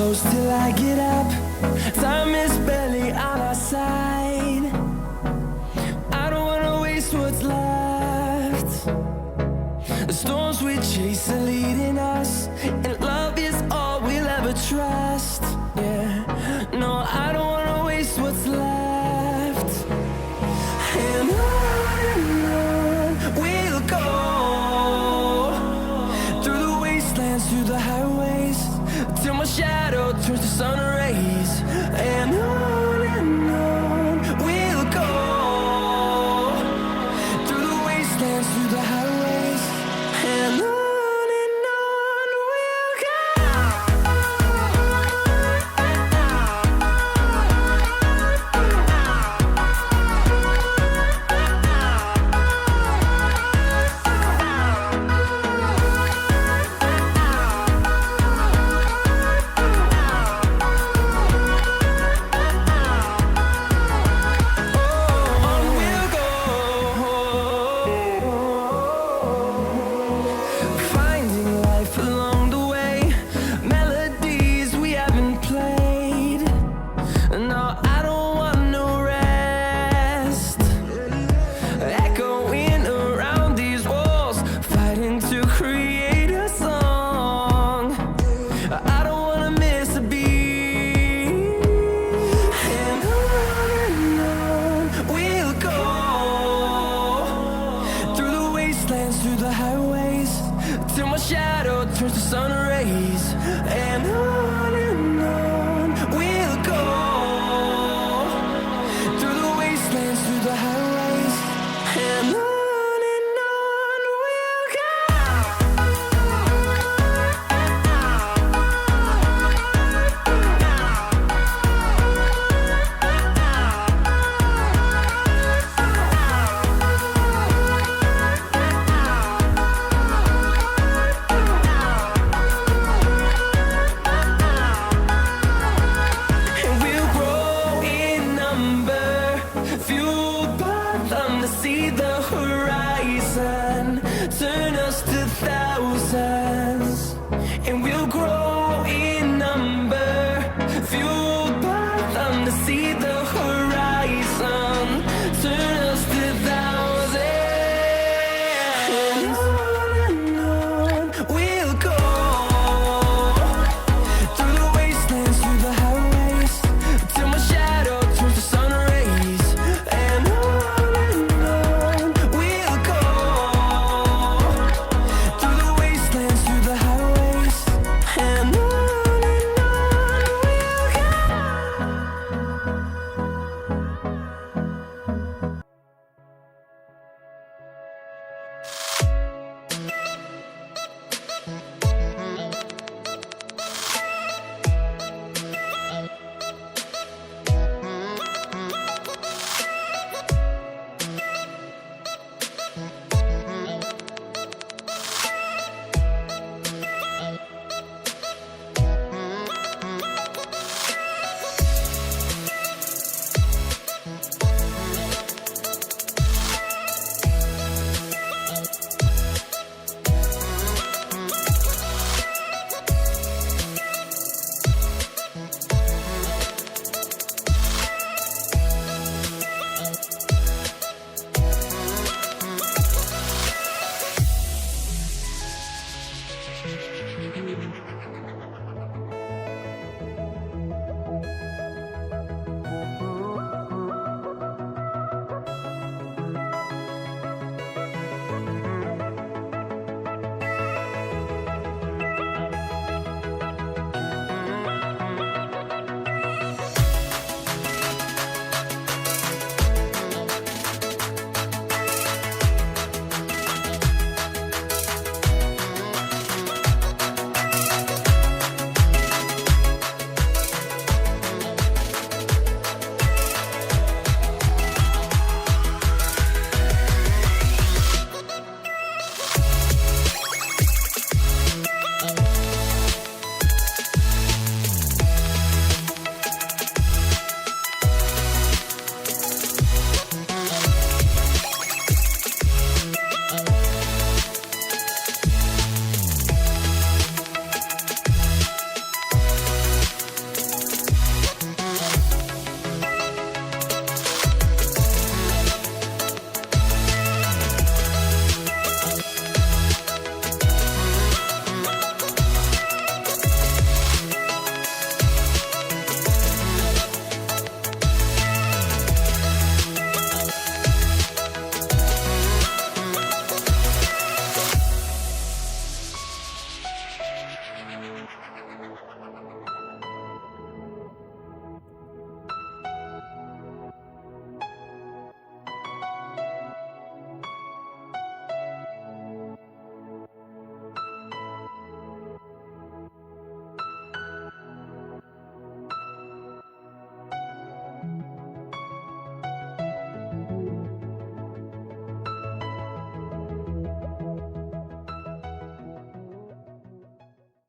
close till I get up. Time is barely on our side. I don't wanna waste what's left. The storms we chase are leading us, and love is all we'll ever trust. Yeah, no, I don't wanna waste what's left. And on we'll go, through the wastelands, through the highways, till my shadow turns to sun rays. And on we'll go, through the wastelands, through the highways, and on we'll go. No,